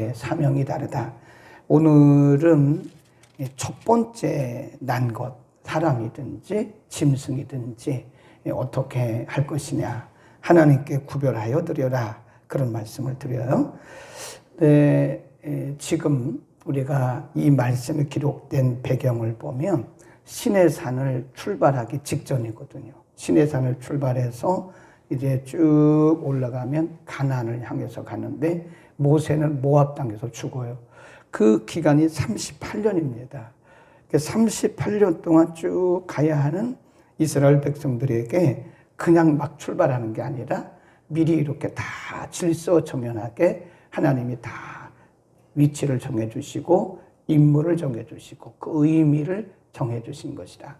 각자의 사명이 다르다. 오늘은 첫 번째 난 것, 사람이든지 짐승이든지 어떻게 할 것이냐, 하나님께 구별하여 드려라, 그런 말씀을 드려요. 지금 우리가 이 말씀이 기록된 배경을 보면 시내산을 출발하기 직전이거든요. 시내산을 출발해서 이제 쭉 올라가면 가나안을 향해서 가는데 모세는 모압 땅에서 죽어요. 그 기간이 38년입니다. 38년 동안 쭉 가야 하는 이스라엘 백성들에게 그냥 막 출발하는 게 아니라 미리 이렇게 다 질서정연하게 하나님이 다 위치를 정해주시고 임무를 정해주시고 그 의미를 정해주신 것이다.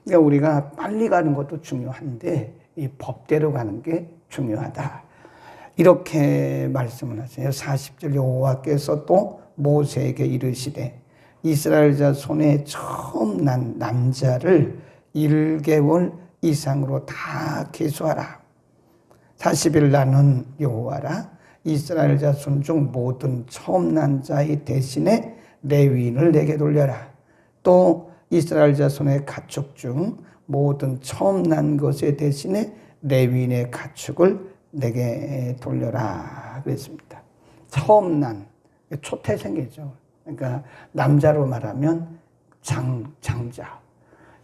그러니까 우리가 빨리 가는 것도 중요한데 이 법대로 가는 게 중요하다. 이렇게 말씀을 하세요. 40절 여호와께서 또 모세에게 이르시되 이스라엘 자손의 처음 난 남자를 1개월 이상으로 다 계수하라. 40일 나는 여호와라. 이스라엘 자손 중 모든 처음 난 자의 대신에 레위인을 내게 돌려라. 또 이스라엘 자손의 가축 중 모든 처음 난 것의 대신에 레위인의 가축을 내게 돌려라 그랬습니다. 처음 난, 초태생이죠. 그러니까 남자로 말하면 장자,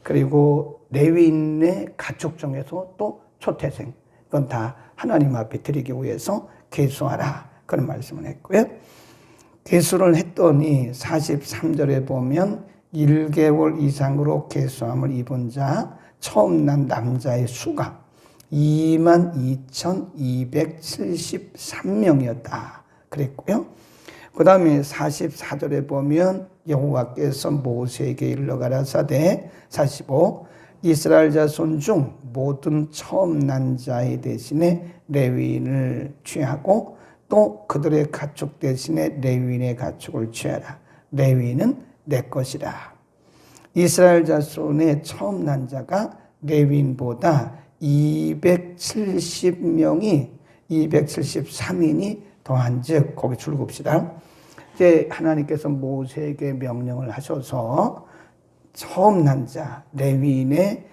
그리고 레위인의 가축 중에서 또 초태생, 이건 다 하나님 앞에 드리기 위해서 계수하라, 그런 말씀을 했고요. 계수를 했더니 43절에 보면 1개월 이상으로 계수함을 입은 자 처음 난 남자의 수가 22,273명이었다 그랬고요. 그 다음에 44절에 보면 여호와께서 모세에게 일러 가라사대 45 이스라엘 자손 중 모든 처음 난 자의 대신에 레위인을 취하고 또 그들의 가축 대신에 레위인의 가축을 취하라. 레위인은 내 것이라. 이스라엘 자손의 처음 난 자가 레위인보다 273인이 더한 즉, 거기 줄봅시다. 이제 하나님께서 모세에게 명령을 하셔서 처음 난 자, 레위인의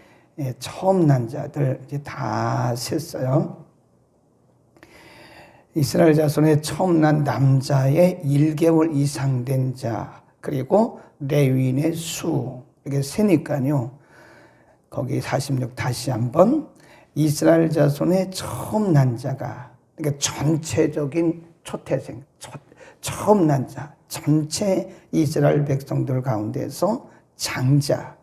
처음 난 자들 이제 다 셌어요. 이스라엘 자손의 처음 난 남자의 1개월 이상 된 자, 그리고 레위인의 수, 이게 세니까요. 거기 46 다시 한번 이스라엘 자손의 처음 난 자가, 그러니까 전체적인 초태생, 처음 난 자, 전체 이스라엘 백성들 가운데서 장자,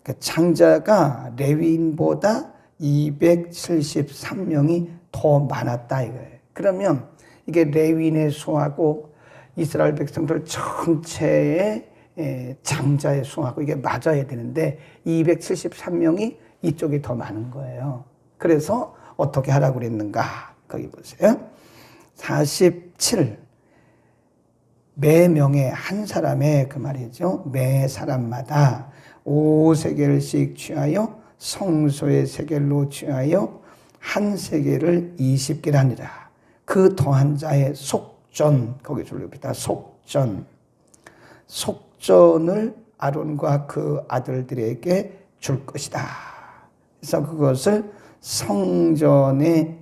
그러니까 장자가 레위인보다 273명이 더 많았다 이거예요. 그러면 이게 레위인의 수하고 이스라엘 백성들 전체의 장자의 수하고 이게 맞아야 되는데 273명이 이쪽이 더 많은 거예요. 그래서 어떻게 하라고 그랬는가? 거기 보세요. 47 매 명의 한 사람의 그 말이죠. 매 사람마다 5세겔씩 취하여 성소의 세겔로 취하여 한 세겔을 20겔 하니라. 그 더한 자의 속전, 거기 줄립니다. 속전을 아론과 그 아들들에게 줄 것이다. 그래서 그것을 성전에,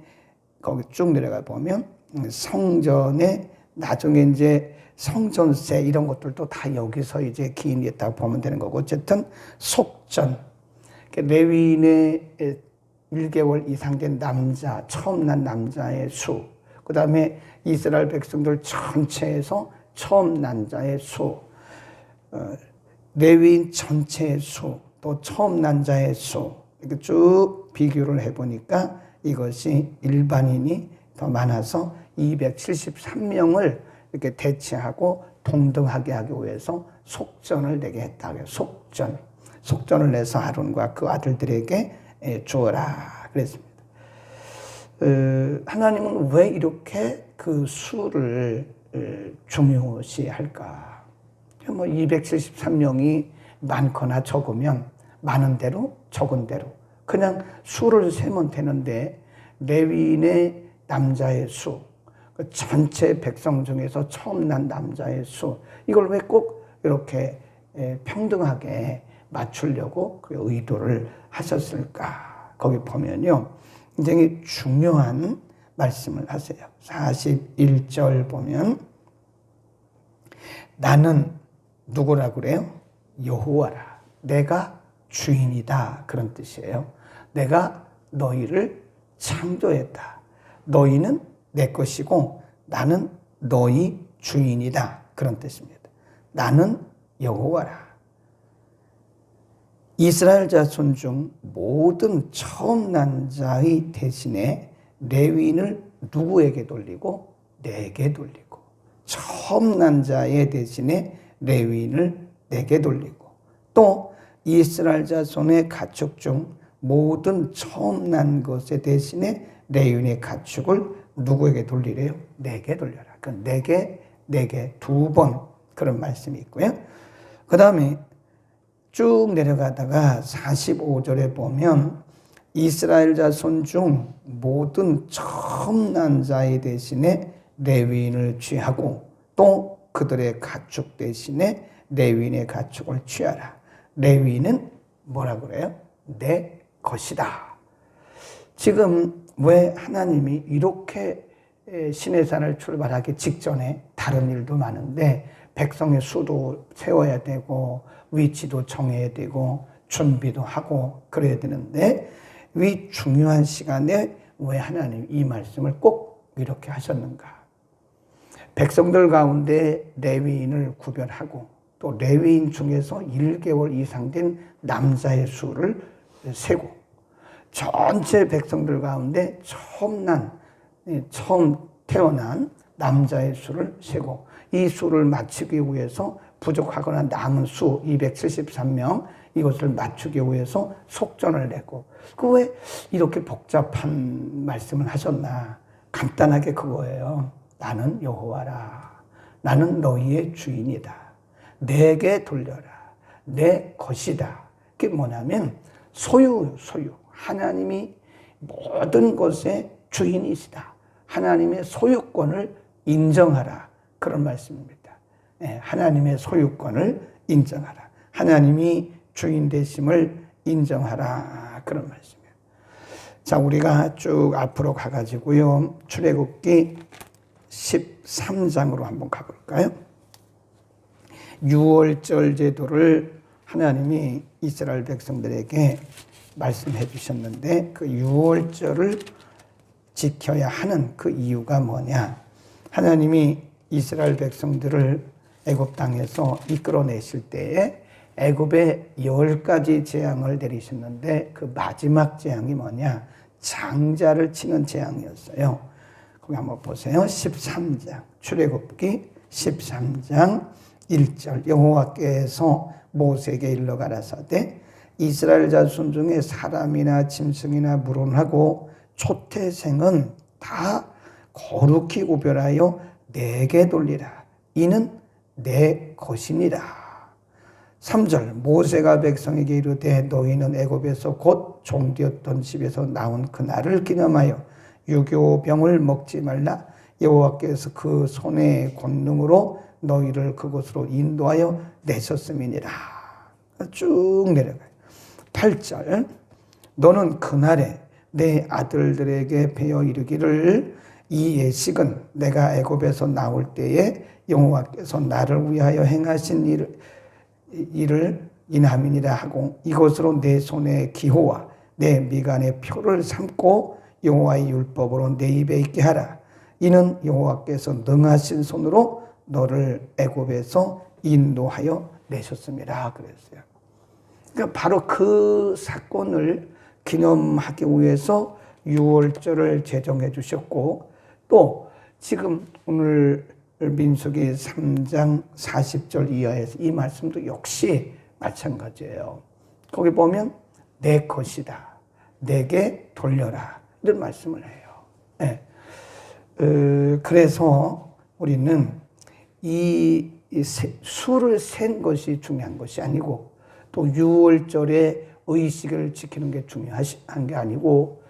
거기 쭉 내려가 보면 성전에 나중에 이제 성전세 이런 것들도 다 여기서 이제 기인이 있다고 보면 되는 거고, 어쨌든 속전, 레위인의 1개월 이상 된 남자, 처음 난 남자의 수, 그 다음에 이스라엘 백성들 전체에서 처음 난 자의 수, 레위인 전체의 수, 또 처음 난 자의 수, 이렇게 쭉 비교를 해보니까 이것이 일반인이 더 많아서 273명을 이렇게 대체하고 동등하게 하기 위해서 속전을 내게 했다. 속전을 내서 아론과 그 아들들에게 주어라 그랬습니다. 하나님은 왜 이렇게 그 수를 중요시할까? 273명이 많거나 적으면 많은 대로 적은 대로 그냥 수를 세면 되는데 레위인의 남자의 수, 그 전체 백성 중에서 처음 난 남자의 수, 이걸 왜 꼭 이렇게 평등하게 맞추려고 그 의도를 하셨을까? 거기 보면요, 굉장히 중요한 말씀을 하세요. 41절 보면 나는 누구라 그래요? 여호와라. 내가 주인이다. 그런 뜻이에요. 내가 너희를 창조했다. 너희는 내 것이고 나는 너희 주인이다. 그런 뜻입니다. 나는 여호와라. 이스라엘 자손 중 모든 처음 난 자의 대신에 레위인을 누구에게 돌리고? 내게 돌리고. 처음 난 자의 대신에 레위인을 내게 돌리고, 또 이스라엘 자손의 가축 중 모든 처음 난 것의 대신에 레위인의 가축을 누구에게 돌리래요? 내게 돌려라. 그 내게 두 번 그런 말씀이 있고요. 그 다음에 쭉 내려가다가 45절에 보면 이스라엘 자손 중 모든 처음 난 자의 대신에 레위인을 취하고 또 그들의 가축 대신에 레위인의 가축을 취하라. 레위인은 뭐라 그래요? 내 것이다. 지금 왜 하나님이 이렇게 시내산을 출발하기 직전에 다른 일도 많은데 백성의 수도 세워야 되고 위치도 정해야 되고 준비도 하고 그래야 되는데 이 중요한 시간에 왜 하나님이 이 말씀을 꼭 이렇게 하셨는가? 백성들 가운데 레위인을 구별하고 또 레위인 중에서 1개월 이상 된 남자의 수를 세고 전체 백성들 가운데 처음 태어난 남자의 수를 세고 이 수를 맞추기 위해서 부족하거나 남은 수 273명 이것을 맞추기 위해서 속전을 내고 그 왜 이렇게 복잡한 말씀을 하셨나? 간단하게 그거예요. 나는 여호와라. 나는 너희의 주인이다. 내게 돌려라. 내 것이다. 그게 뭐냐면 소유. 하나님이 모든 것의 주인이시다. 하나님의 소유권을 인정하라. 그런 말씀입니다. 하나님의 소유권을 인정하라. 하나님이 주인 되심을 인정하라. 그런 말씀이에요. 자, 우리가 쭉 앞으로 가가지고요. 출애굽기 13장으로 한번 가볼까요? 6월절 제도를 하나님이 이스라엘 백성들에게 말씀해 주셨는데 그 6월절을 지켜야 하는 그 이유가 뭐냐? 하나님이 이스라엘 백성들을 애굽 땅에서 이끌어내실 때에 애굽에 10가지 재앙을 내리셨는데 그 마지막 재앙이 뭐냐? 장자를 치는 재앙이었어요. 거기 한번 보세요. 13장 출애굽기 13장 1절 여호와께서 모세에게 일러 가라사대 이스라엘 자손 중에 사람이나 짐승이나 물론하고 초태생은 다 거룩히 구별하여 내게 돌리라. 이는 내 것이니라. 3절 모세가 백성에게 이르되 너희는 애굽에서 곧 종되었던 집에서 나온 그날을 기념하여 유교병을 먹지 말라. 여호와께서 그 손의 권능으로 너희를 그곳으로 인도하여 내셨음이니라. 쭉 내려가요. 8절 너는 그날에 내 아들들에게 베어 이르기를 이 예식은 내가 애굽에서 나올 때에 여호와께서 나를 위하여 행하신 일을 인함이니라 하고 이것으로 내 손의 기호와 내 미간의 표를 삼고 여호와의 율법으로 내 입에 있게 하라. 이는 여호와께서 능하신 손으로 너를 애굽에서 인도하여 내셨습니다. 그랬어요. 그러니까 바로 그 사건을 기념하기 위해서 6월절을 제정해 주셨고 또 지금 오늘 민수기 3장 40절 이하에서 이 말씀도 역시 마찬가지예요. 거기 보면 내 것이다. 내게 돌려라. 이런 말씀을 해요. 네. 그래서 우리는 이 수를 센 것이 중요한 것이 아니고 또 6월절의 의식을 지키는 게 중요한 게 아니고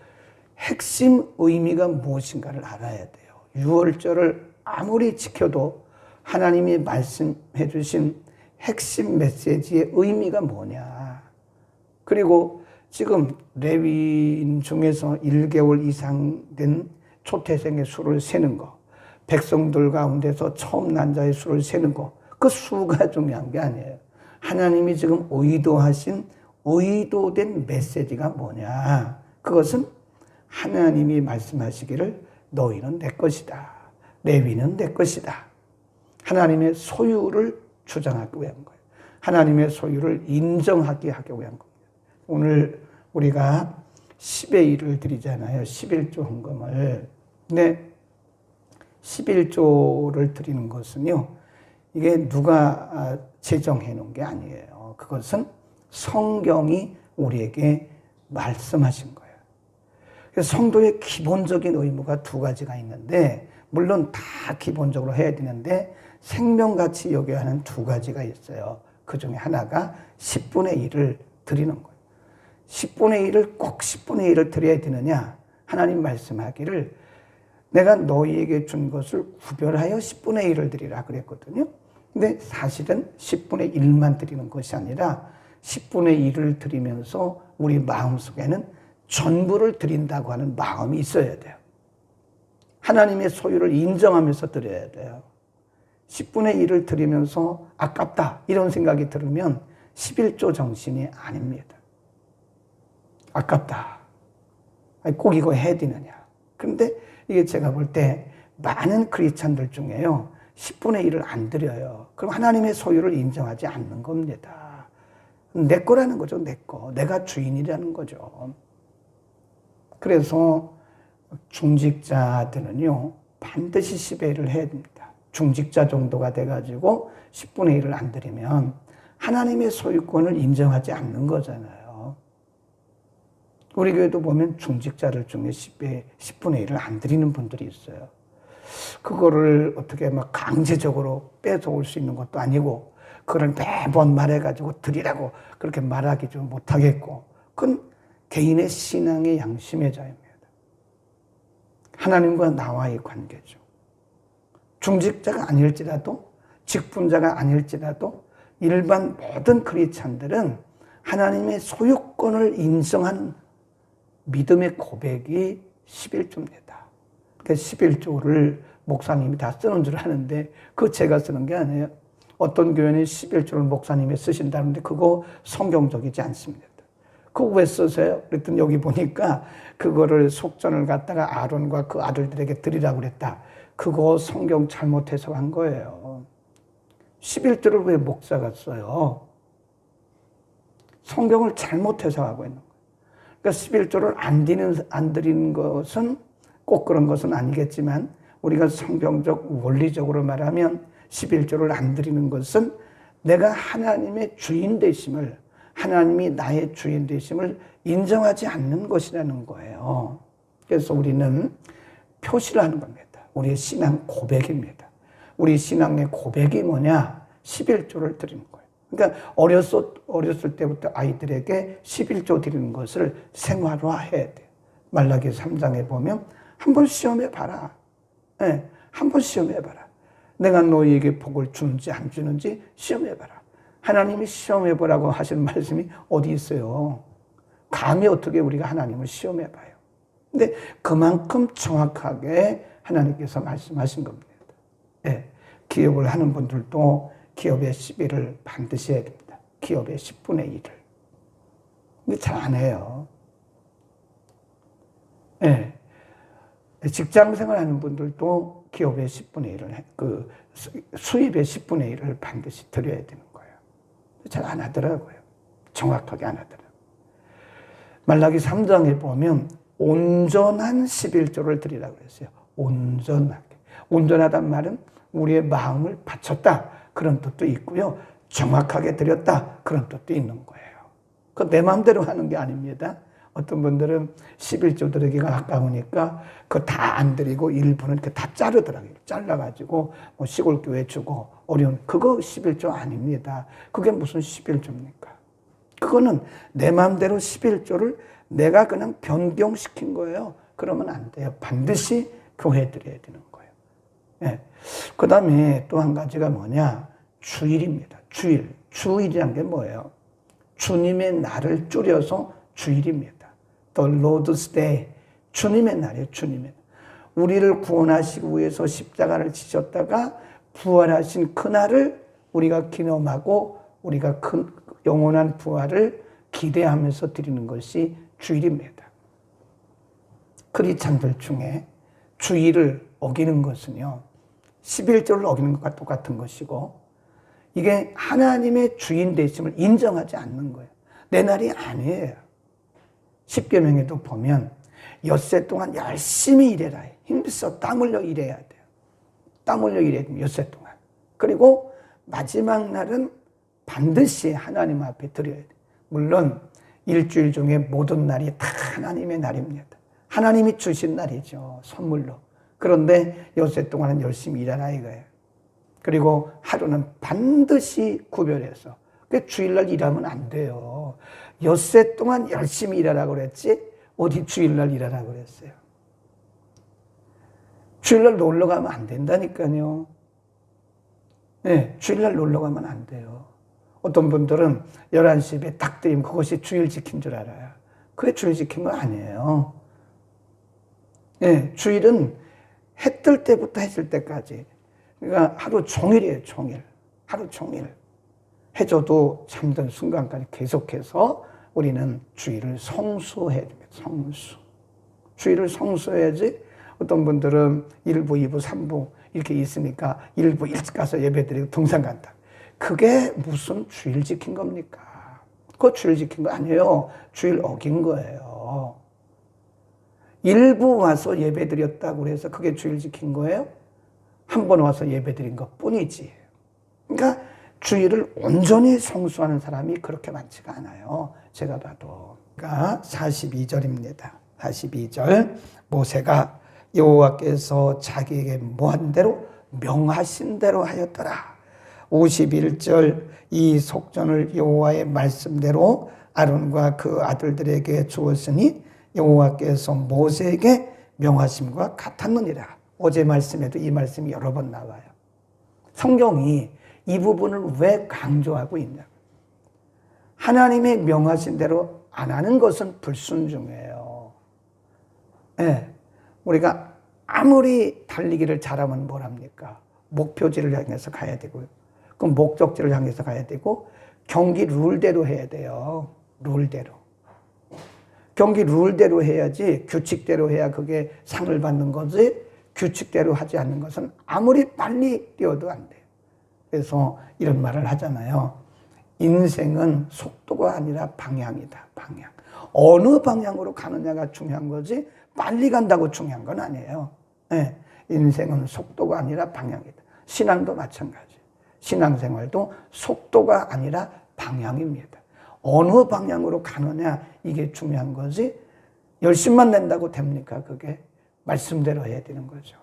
핵심 의미가 무엇인가를 알아야 돼요. 유월절을 아무리 지켜도 하나님이 말씀해 주신 핵심 메시지의 의미가 뭐냐. 그리고 지금 레위인 중에서 1개월 이상 된 초태생의 수를 세는 거, 백성들 가운데서 처음 난 자의 수를 세는 거, 그 수가 중요한 게 아니에요. 하나님이 지금 의도하신 의도된 메시지가 뭐냐. 그것은 하나님이 말씀하시기를 너희는 내 것이다. 레위는 내 것이다. 하나님의 소유를 주장하기 위한 거예요. 하나님의 소유를 인정하게 하기 위한 겁니다. 오늘 우리가 10의 1을 드리잖아요. 11조 헌금을. 근데 11조를 드리는 것은요, 이게 누가 제정해 놓은 게 아니에요. 그것은 성경이 우리에게 말씀하신 거예요. 그래서 성도의 기본적인 의무가 두 가지가 있는데, 물론 다 기본적으로 해야 되는데 생명같이 여겨야 하는 두 가지가 있어요. 그 중에 하나가 10분의 1을 드리는 거예요. 10분의 1을 꼭 10분의 1을 드려야 되느냐? 하나님 말씀하기를 내가 너희에게 준 것을 구별하여 10분의 1을 드리라 그랬거든요. 근데 사실은 10분의 1만 드리는 것이 아니라 10분의 1을 드리면서 우리 마음속에는 전부를 드린다고 하는 마음이 있어야 돼요. 하나님의 소유를 인정하면서 드려야 돼요. 10분의 1을 드리면서 아깝다 이런 생각이 들으면 11조 정신이 아닙니다. 아깝다. 꼭 이거 해야 되느냐. 그런데 이게 제가 볼 때 많은 크리스찬들 중에요. 10분의 1을 안 드려요. 그럼 하나님의 소유를 인정하지 않는 겁니다. 내 거라는 거죠. 내 거. 내가 주인이라는 거죠. 그래서 중직자들은요. 반드시 10의 1을 해야 됩니다. 중직자 정도가 돼가지고 10분의 1을 안 드리면 하나님의 소유권을 인정하지 않는 거잖아요. 우리 교회도 보면 중직자들 중에 10분의 1을 안 드리는 분들이 있어요. 그거를 어떻게 막 강제적으로 뺏어올 수 있는 것도 아니고, 그걸 매번 말해가지고 드리라고 그렇게 말하기 좀 못하겠고, 그건 개인의 신앙의 양심의 자유입니다. 하나님과 나와의 관계죠. 중직자가 아닐지라도, 직분자가 아닐지라도 일반 모든 크리스찬들은 하나님의 소유권을 인정한 믿음의 고백이 11조입니다. 그 11조를 목사님이 다 쓰는 줄 아는데 그거 제가 쓰는 게 아니에요. 어떤 교회는 11조를 목사님이 쓰신다는데 그거 성경적이지 않습니다. 그거 왜 쓰세요? 그랬더니 여기 보니까 그거를 속전을 갖다가 아론과 그 아들들에게 드리라고 그랬다. 그거 성경 잘못 해석한 거예요. 11조를 왜 목사가 써요? 성경을 잘못 해석하고 있는 거예요. 그러니까 11조를 안 드리는 것은 꼭 그런 것은 아니겠지만, 우리가 성경적 원리적으로 말하면 11조를 안 드리는 것은 내가 하나님의 주인 되심을, 하나님이 나의 주인 되심을 인정하지 않는 것이라는 거예요. 그래서 우리는 표시를 하는 겁니다. 우리의 신앙 고백입니다. 우리 신앙의 고백이 뭐냐? 11조를 드리는 거예요. 그러니까 어렸을 때부터 아이들에게 11조 드리는 것을 생활화해야 돼요. 말라기 3장에 보면 한번 시험해 봐라. 네, 한번 시험해 봐라. 내가 너희에게 복을 주는지 안 주는지 시험해 봐라. 하나님이 시험해 보라고 하신 말씀이 어디 있어요? 감히 어떻게 우리가 하나님을 시험해 봐요? 근데 그만큼 정확하게 하나님께서 말씀하신 겁니다. 네, 기업을 하는 분들도 기업의 11을 반드시 해야 됩니다. 기업의 10분의 1을. 근데 잘 안 해요. 네. 직장 생활하는 분들도 기업의 10분의 1을, 그 수입의 10분의 1을 반드시 드려야 되는 거예요. 잘 안 하더라고요. 정확하게 안 하더라고요. 말라기 3장에 보면 온전한 11조를 드리라고 그랬어요. 온전하게. 온전하단 말은 우리의 마음을 바쳤다. 그런 뜻도 있고요. 정확하게 드렸다. 그런 뜻도 있는 거예요. 그 내 마음대로 하는 게 아닙니다. 어떤 분들은 11조 드리기가 아까우니까 그거 다 안 드리고 일부는 이렇게 다 자르더라고요. 잘라가지고 뭐 시골교회 주고 어려운, 그거 11조 아닙니다. 그게 무슨 11조입니까? 그거는 내 마음대로 11조를 내가 그냥 변경시킨 거예요. 그러면 안 돼요. 반드시 교회에 드려야 되는 거예요. 예. 그 다음에 또 한 가지가 뭐냐? 주일입니다. 주일. 주일이란 게 뭐예요? 주님의 날을 줄여서 주일입니다. The Lord's Day. 주님의 날이에요. 주님의 날. 우리를 구원하시기 위해서 십자가를 지셨다가 부활하신 그날을 우리가 기념하고 우리가 그 영원한 부활을 기대하면서 드리는 것이 주일입니다. 크리스찬들 중에 주일을 어기는 것은요, 11조를 어기는 것과 똑같은 것이고, 이게 하나님의 주인 되심을 인정하지 않는 거예요. 내 날이 아니에요. 십계명에도 보면 엿새 동안 열심히 일해라. 힘써 땀 흘려 일해야 돼요. 땀 흘려 일해야 돼요. 엿새 동안. 그리고 마지막 날은 반드시 하나님 앞에 드려야 돼요. 물론 일주일 중에 모든 날이 다 하나님의 날입니다. 하나님이 주신 날이죠. 선물로. 그런데 엿새 동안은 열심히 일하라 이거예요. 그리고 하루는 반드시 구별해서. 주일날 일하면 안 돼요. 엿새 동안 열심히 일하라고 그랬지 어디 주일날 일하라고 그랬어요. 주일날 놀러 가면 안 된다니까요. 네, 주일날 놀러 가면 안 돼요. 어떤 분들은 11시 예배 딱 드리면 그것이 주일 지킨 줄 알아요. 그게 주일 지킨 거 아니에요. 네, 주일은 해 뜰 때부터 해 질 때까지. 그러니까 하루 종일이에요, 종일. 하루 종일. 해줘도 잠든 순간까지 계속해서 우리는 주일을 성수해야 됩니다. 성수. 주일을 성수해야지. 어떤 분들은 1부, 2부, 3부 이렇게 있으니까 1부 일찍 가서 예배드리고 등산 간다. 그게 무슨 주일 지킨 겁니까? 그거 주일 지킨 거 아니에요. 주일 어긴 거예요. 1부 와서 예배드렸다고 해서 그게 주일 지킨 거예요? 한 번 와서 예배드린 것 뿐이지. 그러니까 주일을 온전히 성수하는 사람이 그렇게 많지가 않아요. 제가 봐도. 그러니까 42절입니다. 42절. 모세가 여호와께서 자기에게 뭐한 대로 명하신 대로 하였더라. 51절. 이 속전을 여호와의 말씀대로 아론과 그 아들들에게 주었으니 여호와께서 모세에게 명하심과 같았느니라. 어제 말씀에도 이 말씀이 여러 번 나와요. 성경이 이 부분을 왜 강조하고 있냐? 하나님의 명하신 대로 안 하는 것은 불순종이에요. 네. 우리가 아무리 달리기를 잘하면 뭘 합니까? 목표지를 향해서 가야 되고요. 그럼 목적지를 향해서 가야 되고 경기 룰대로 해야 돼요. 룰대로. 경기 룰대로 해야지 규칙대로 해야 그게 상을 받는 거지 규칙대로 하지 않는 것은 아무리 빨리 뛰어도 안 돼요. 그래서 이런 말을 하잖아요. 인생은 속도가 아니라 방향이다. 방향. 어느 방향으로 가느냐가 중요한 거지 빨리 간다고 중요한 건 아니에요. 네. 인생은 속도가 아니라 방향이다. 신앙도 마찬가지. 신앙생활도 속도가 아니라 방향입니다. 어느 방향으로 가느냐 이게 중요한 거지 열심만 낸다고 됩니까? 그게 말씀대로 해야 되는 거죠.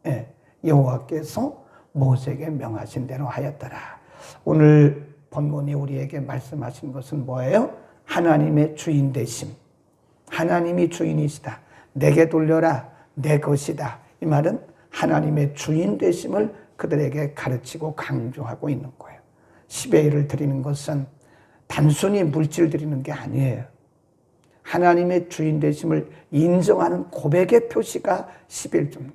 네. 여호와께서 모세에게 명하신 대로 하였더라. 오늘 본문이 우리에게 말씀하신 것은 뭐예요? 하나님의 주인 되심. 하나님이 주인이시다. 내게 돌려라. 내 것이다. 이 말은 하나님의 주인 되심을 그들에게 가르치고 강조하고 있는 거예요. 10의 1을 드리는 것은 단순히 물질 드리는 게 아니에요. 하나님의 주인 되심을 인정하는 고백의 표시가 11조입니다.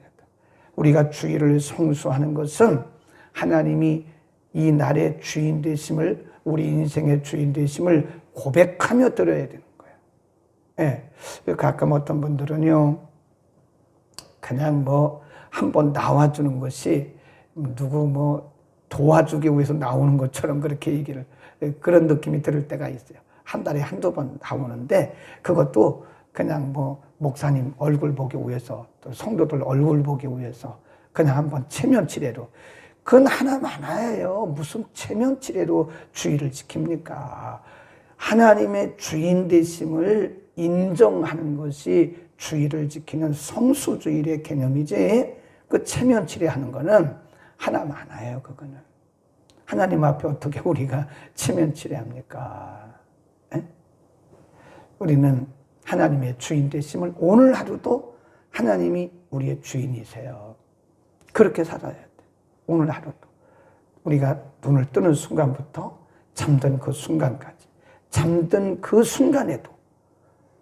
우리가 주일을 성수하는 것은 하나님이 이 날의 주인 되심을 우리 인생의 주인 되심을 고백하며 드려야 되는 거예요. 네. 가끔 어떤 분들은요 그냥 한번 나와주는 것이 누구 도와주기 위해서 나오는 것처럼 그렇게 얘기를 그런 느낌이 들을 때가 있어요. 한 달에 한두 번 나오는데 그것도 그냥 목사님 얼굴 보기 위해서 또 성도들 얼굴 보기 위해서 그냥 한번 체면치레로 그건 하나만아예요. 무슨 체면치레로 주일을 지킵니까? 하나님의 주인 되심을 인정하는 것이 주일을 지키는 성수주일의 개념이지 그 체면치레 하는 거는 하나만아예요. 그거는 하나님 앞에 어떻게 우리가 체면치레 합니까? 에? 우리는 하나님의 주인 되심을 오늘 하루도 하나님이 우리의 주인이세요. 그렇게 살아야 돼. 오늘 하루도 우리가 눈을 뜨는 순간부터 잠든 그 순간까지, 잠든 그 순간에도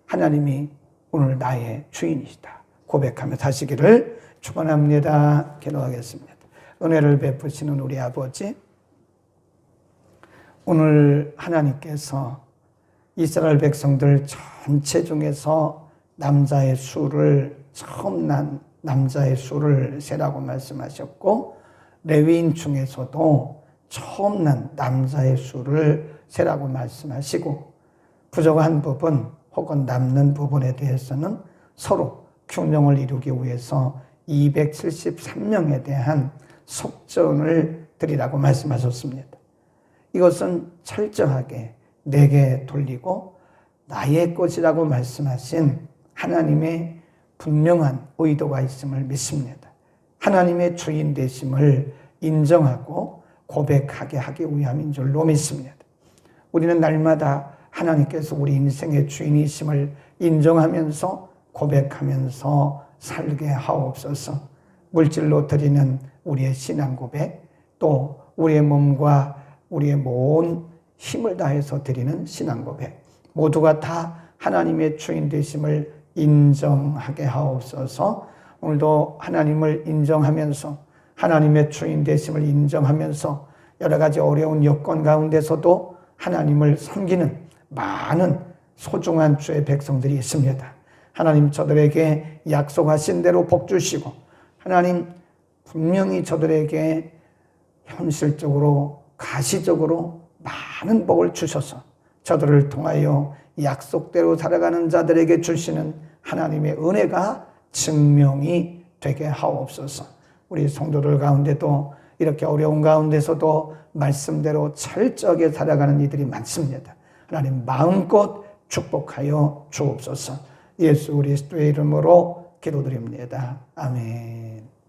하나님이 오늘 나의 주인이시다 고백하며 사시기를 축원합니다. 기도하겠습니다. 은혜를 베푸시는 우리 아버지, 오늘 하나님께서 이스라엘 백성들 전체 중에서 남자의 수를, 처음 난 남자의 수를 세라고 말씀하셨고, 레위인 중에서도 처음 난 남자의 수를 세라고 말씀하시고, 부족한 부분 혹은 남는 부분에 대해서는 서로 균형을 이루기 위해서 273명에 대한 속전을 드리라고 말씀하셨습니다. 이것은 철저하게 내게 돌리고 나의 것이라고 말씀하신 하나님의 분명한 의도가 있음을 믿습니다. 하나님의 주인 되심을 인정하고 고백하게 하기 위함인 줄로 믿습니다. 우리는 날마다 하나님께서 우리 인생의 주인이심을 인정하면서 고백하면서 살게 하옵소서. 물질로 드리는 우리의 신앙 고백, 또 우리의 몸과 우리의 모든 힘을 다해서 드리는 신앙 고백, 모두가 다 하나님의 주인 되심을 인정하게 하옵소서. 오늘도 하나님을 인정하면서, 하나님의 주인 되심을 인정하면서 여러 가지 어려운 여건 가운데서도 하나님을 섬기는 많은 소중한 주의 백성들이 있습니다. 하나님, 저들에게 약속하신 대로 복 주시고, 하나님 분명히 저들에게 현실적으로 가시적으로 많은 복을 주셔서 저들을 통하여 약속대로 살아가는 자들에게 주시는 하나님의 은혜가 증명이 되게 하옵소서. 우리 성도들 가운데도 이렇게 어려운 가운데서도 말씀대로 철저하게 살아가는 이들이 많습니다. 하나님 마음껏 축복하여 주옵소서. 예수 그리스도의 이름으로 기도드립니다. 아멘.